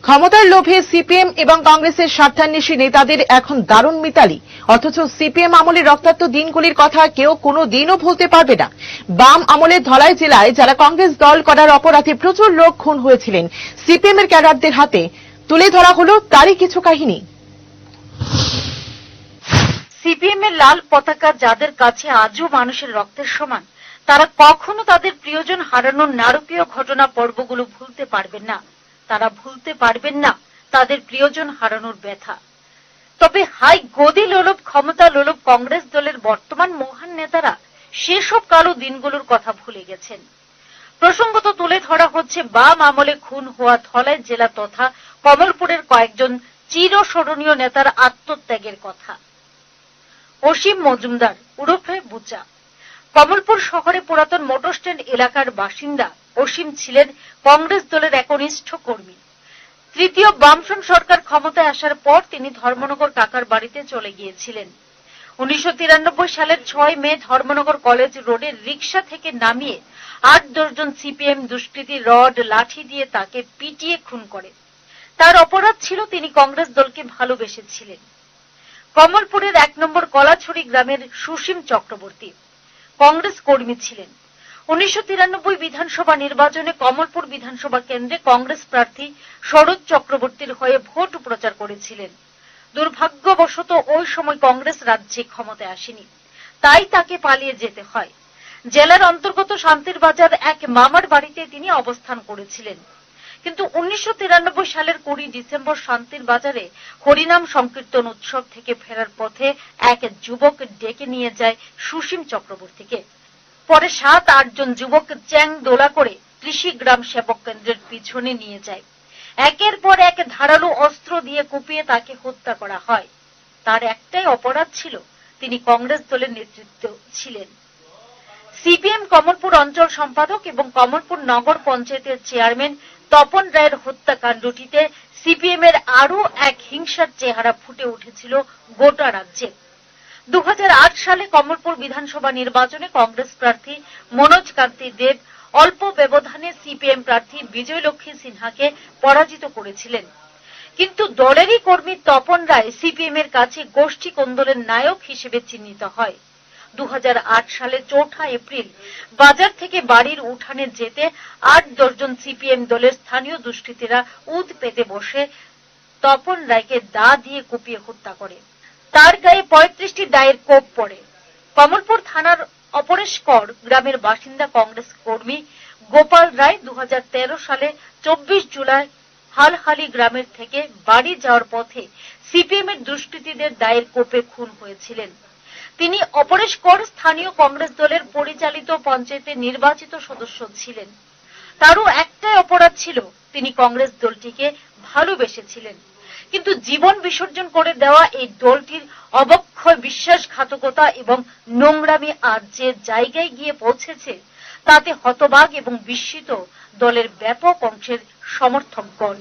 ক্ষমতার লোভে সিপিএম এবং কংগ্রেসের স্বার্থান্বেষী নেতাদের এখন দারুণ মিতালি। অথচ সিপিএম আমলের রক্তাক্ত দিনগুলির কথা কেউ কোনো দিনও ভুলতে পারবে না। বাম আমলের ধলাই জেলায় যারা কংগ্রেস দল করার অপরাধে প্রচুর লোক খুন হয়েছিলেন, সিপিএম এর ক্যাডারদের হাতে তুলে ধরা হলো তারই কিছু কাহিনী। সিপিএম এর লাল পতাকা যাদের কাছে আজও মানুষের রক্তের সমান, তারা কখনো তাদের প্রিয়জন হারানোর নারকীয় ঘটনা পর্বগুলো ভুলতে পারবেন না। তারা ভুলতে পারবেন না তাদের প্রিয়জন হারানোর ব্যথা। তবে হাই গদি লোলুপ, ক্ষমতা লোলুপ কংগ্রেস দলের বর্তমান মহান নেতারা সেসব কালো দিনগুলোর কথা ভুলে গেছেন। প্রসঙ্গত তুলে ধরা হচ্ছে বাম আমলে খুন হওয়া ধলাই জেলা তথা কমলপুরের কয়েকজন চিরস্মরণীয় নেতার আত্মত্যাগের কথা। অসীম মজুমদার ওরফে বুচা কমলপুর শহরে পুরাতন মোটর স্ট্যান্ড এলাকার বাসিন্দা। অসীম ছিলেন কংগ্রেস দলের একনিষ্ঠ কর্মী। তৃতীয় বামফ্রন্ট সরকার ক্ষমতায় আসার পর তিনি ধর্মনগর কাকার বাড়িতে চলে গিয়েছিলেন। 1993 সালের 6 মে ধর্মনগর কলেজ রোডে রিকশা থেকে নামিয়ে 8-10 জন সিপিএম দুষ্কৃতী রড লাঠি দিয়ে তাকে পিটিয়ে খুন করে। তার অপরাধ ছিল তিনি কংগ্রেস দলকে ভালোবেসেছিলেন। কমলপুরের 1 নম্বর কলাছড়ি গ্রামের সুসীম চক্রবর্তী কংগ্রেস কর্মী ছিলেন। 1993 বিধানসভা নির্বাচনে কমলপুর বিধানসভা কেন্দ্রে কংগ্রেস প্রার্থী শরৎ চক্রবর্তীর হয়ে ভোট প্রচার করেছিলেন। দুর্ভাগ্যবশত ওই সময় কংগ্রেস রাজ্যে ক্ষমতায় আসেনি, তাই তাকে পালিয়ে যেতে হয়। জেলার অন্তর্গত শান্তির বাজার এক মামার বাড়িতে তিনি অবস্থান করেছিলেন। কিন্তু 1993 সালের 20 ডিসেম্বর শান্তির বাজারে হরিনাম সংকীর্তন উৎসব থেকে ফেরার পথে এক যুবক ডেকে নিয়ে যায় সুসীম চক্রবর্তীকে। পরে 7-8 জন যুবক চ্যাং দোলা করে কৃষি গ্রাম সেবক কেন্দ্রের পিছনে নিয়ে যায়। একের পর এক ধারালো অস্ত্র দিয়ে কুপিয়ে তাকে হত্যা করা হয়। তার একটাই অপরাধ ছিল, তিনি কংগ্রেস দলের নেতৃত্ব ছিলেন। সিপিএম কমলপুর অঞ্চল সম্পাদক এবং কমলপুর নগর পঞ্চায়েতের চেয়ারম্যান তপন রায়ের হত্যাকাণ্ডটিতে সিপিএম এর আরও এক হিংসার চেহারা ফুটে উঠেছিল গোটা রাজ্যে। 2008 সালে কমলপুর বিধানসভা নির্বাচনে কংগ্রেস প্রার্থী মনোজ কান্তি দেব অল্প ব্যবধানে সিপিএম প্রার্থী বিজয়লক্ষ্মী সিনহাকে পরাজিত করেছিলেন। কিন্তু দলেরই কর্মী তপন রায় সিপিএম এর কাছে গোষ্ঠী কোন্দলের নায়ক হিসেবে চিহ্নিত হয়। 2008 সালে 4 এপ্রিল বাজার থেকে বাড়ির উঠানে যেতে 8-10 জন সিপিএম দলের স্থানীয় দুষ্কৃতীরা উদ পেতে বসে তপন রায়কে দা দিয়ে কুপিয়ে হত্যা করে। তার গায়ে 35টি দায়ের কোপ পড়ে। কমলপুর থানার অপরেশকর গ্রামের বাসিন্দা কংগ্রেস কর্মী গোপাল রায় 2013 সালে 24 জুলাই হালহালি গ্রামের থেকে বাড়ি যাওয়ার পথে সিপিএম এর দুষ্কৃতীদের দায়ের কোপে খুন হয়েছিলেন। তিনি অপরেশকর স্থানীয় কংগ্রেস দলের পরিচালিত পঞ্চায়েতের নির্বাচিত সদস্য ছিলেন। তারও একটাই অপরাধ ছিল, তিনি কংগ্রেস দলটিকে ভালোবেসেছিলেন। কিন্তু জীবন বিসর্জন করে দেওয়া এই দলটির অবক্ষয় বিশ্বাসঘাতকতা এবং নোংরামি আজ যে জায়গায় গিয়ে পৌঁছেছে, তাতে হতবাক এবং বিস্মিত দলের ব্যাপক অংশের সমর্থকগণ।